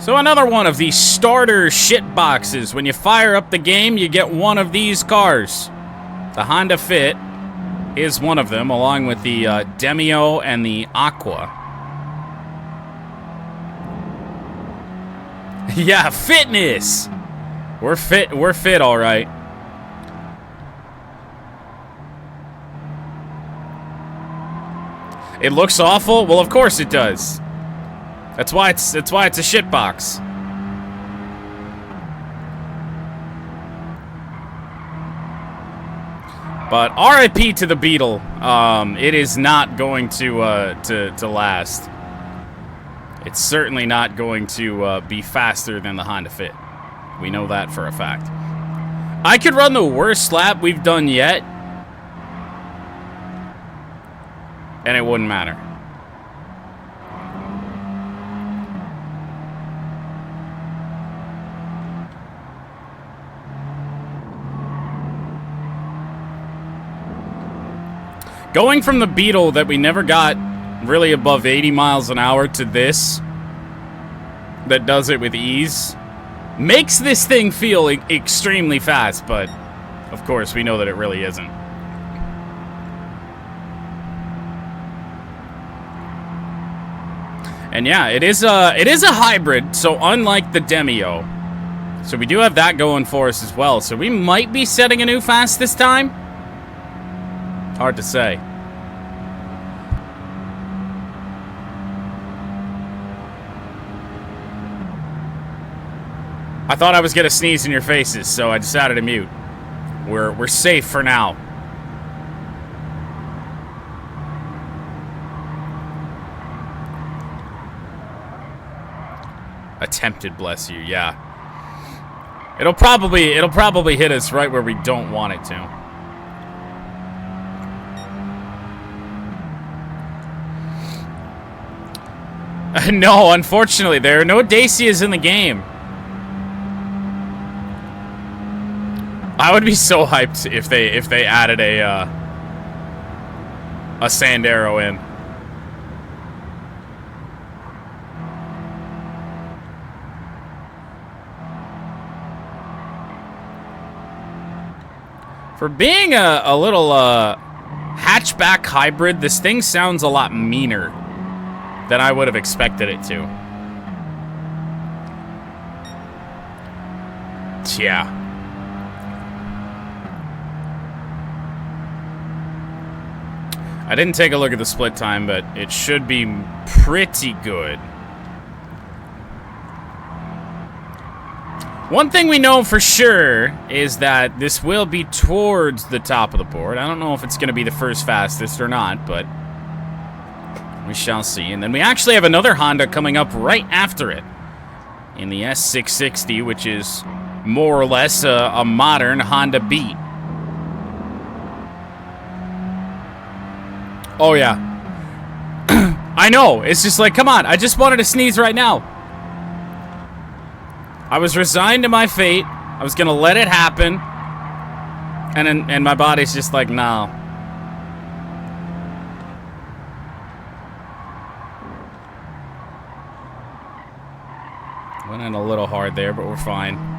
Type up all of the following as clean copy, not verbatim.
So another one of these starter shit boxes. When you fire up the game, you get one of these cars. The Honda Fit is one of them, along with the Demio and the Aqua. Yeah, fitness. We're fit, all right. It looks awful. Well, of course it does. That's why it's a shit box. But RIP to the Beetle. It is not going to last. It's certainly not going to be faster than the Honda Fit. We know that for a fact. I could run the worst lap we've done yet, and it wouldn't matter. Going from the Beetle that we never got really above 80 miles an hour to this that does it with ease makes this thing feel extremely fast, but of course we know that it really isn't. And yeah, it is a hybrid, so unlike the Demio. So we do have that going for us as well. So we might be setting a new fast this time. Hard to say. I thought I was gonna sneeze in your faces, so I decided to mute. We're safe for now. Attempted, bless you, yeah. It'll probably hit us right where we don't want it to. No, unfortunately, there are no Dacias in the game. I would be so hyped if they added a Sandero in. For being a little hatchback hybrid, this thing sounds a lot meaner than I would have expected it to. Yeah. I didn't take a look at the split time, but it should be pretty good. One thing we know for sure is that this will be towards the top of the board. I don't know if it's going to be the first fastest or not, but we shall see. And then we actually have another Honda coming up right after it in the S660, which is more or less a modern Honda Beat. Oh, yeah. I know. It's just like, come on. I just wanted to sneeze right now. I was resigned to my fate. I was going to let it happen. And my body's just like, no. Went in a little hard there, but we're fine.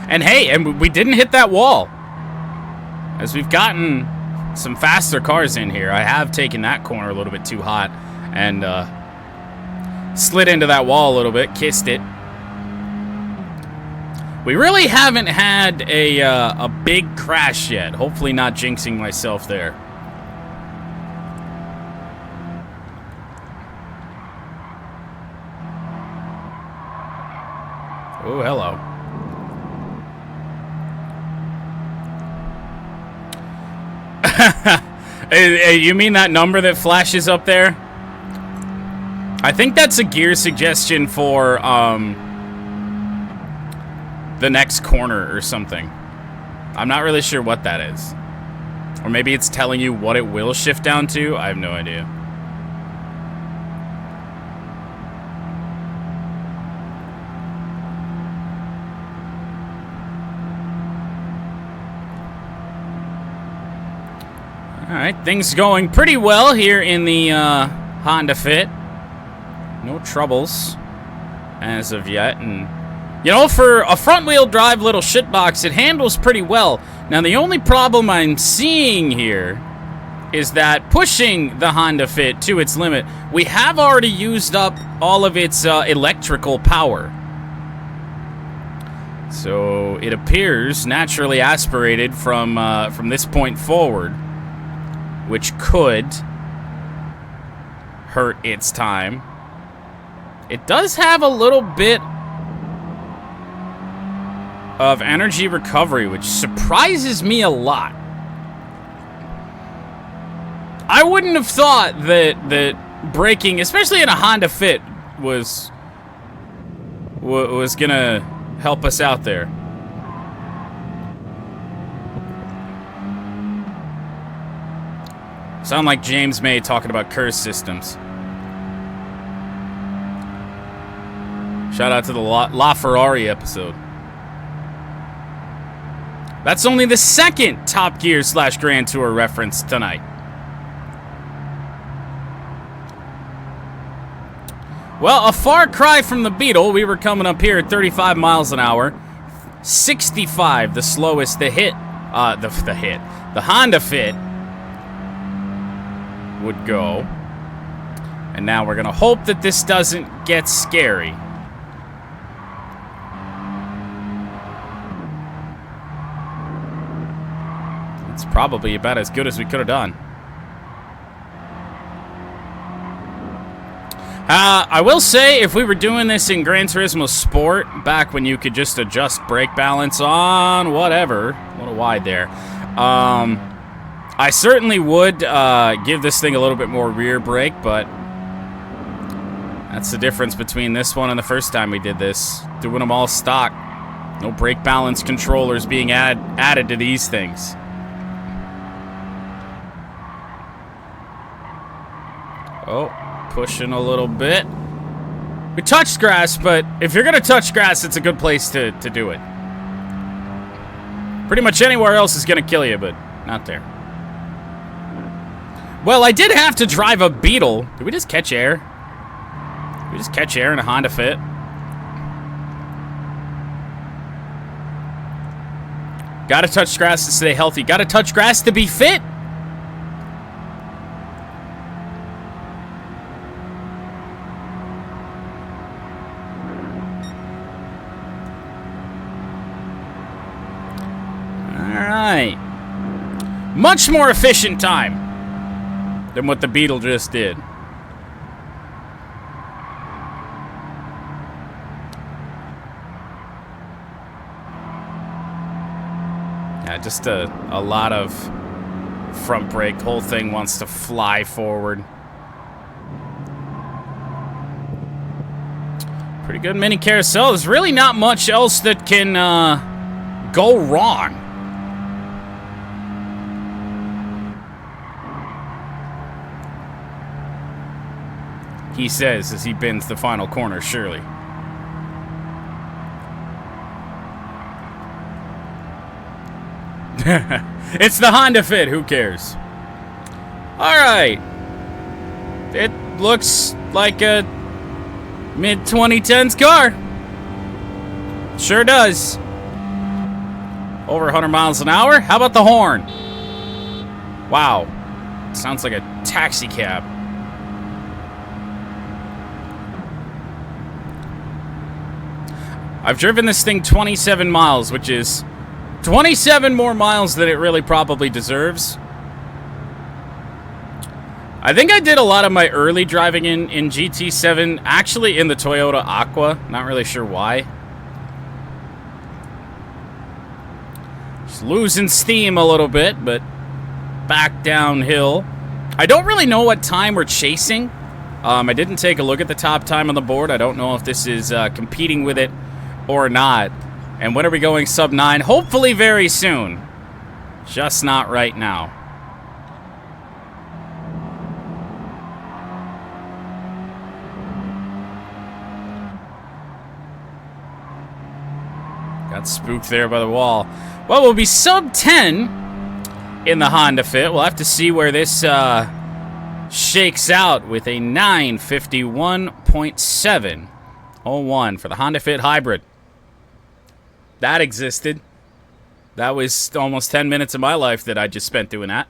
And hey, and we didn't hit that wall. As we've gotten some faster cars in here, I have taken that corner a little bit too hot and slid into that wall a little bit, kissed it. We really haven't had a big crash yet. Hopefully not jinxing myself there. Oh, hello. You mean that number that flashes up there? I think that's a gear suggestion for the next corner or something. I'm not really sure what that is. Or maybe it's telling you what it will shift down to. I have no idea. Alright, things going pretty well here in the Honda Fit. No troubles as of yet. And, you know, for a front-wheel drive little shitbox, it handles pretty well. Now, the only problem I'm seeing here is that pushing the Honda Fit to its limit, we have already used up all of its electrical power. So it appears naturally aspirated from this point forward, which could hurt its time. It does have a little bit of energy recovery, which surprises me a lot. I wouldn't have thought that braking, especially in a Honda Fit, was gonna help us out there. Sound like James May talking about curse systems. Shout out to the La Ferrari episode. That's only the second Top Gear / Grand Tour reference tonight. Well, a far cry from the Beetle. We were coming up here at 35 miles an hour. 65, the slowest the Honda Fit would go. And now we're going to hope that this doesn't get scary. It's probably about as good as we could have done. I will say, if we were doing this in Gran Turismo Sport, back when you could just adjust brake balance on whatever, a little wide there, I certainly would give this thing a little bit more rear brake, but that's the difference between this one and the first time we did this. Doing them all stock. No brake balance controllers being added to these things. Oh. Pushing a little bit. We touched grass, but if you're gonna touch grass, it's a good place to do it. Pretty much anywhere else is gonna kill you, but not there. Well, I did have to drive a Beetle. Did we just catch air? Did we just catch air in a Honda Fit? Gotta touch grass to stay healthy. Gotta touch grass to be fit. Alright. Much more efficient time than what the Beetle just did. Yeah, just a lot of front brake. The whole thing wants to fly forward. Pretty good mini carousel. There's really not much else that can go wrong. He says as he bends the final corner, surely. It's the Honda Fit, who cares? Alright. It looks like a mid-2010s car. Sure does. Over 100 miles an hour? How about the horn? Wow. Sounds like a taxi cab. I've driven this thing 27 miles, which is 27 more miles than it really probably deserves. I think I did a lot of my early driving in GT7, actually in the Toyota Aqua. Not really sure why. Just losing steam a little bit, but back downhill. I don't really know what time we're chasing. I didn't take a look at the top time on the board. I don't know if this is competing with it or not. And when are we going sub 9? Hopefully very soon. Just not right now. Got spooked there by the wall. Well, we'll be sub 10 in the Honda Fit. We'll have to see where this shakes out with a 951.701 for the Honda Fit Hybrid. That existed. That was almost 10 minutes of my life that I just spent doing that.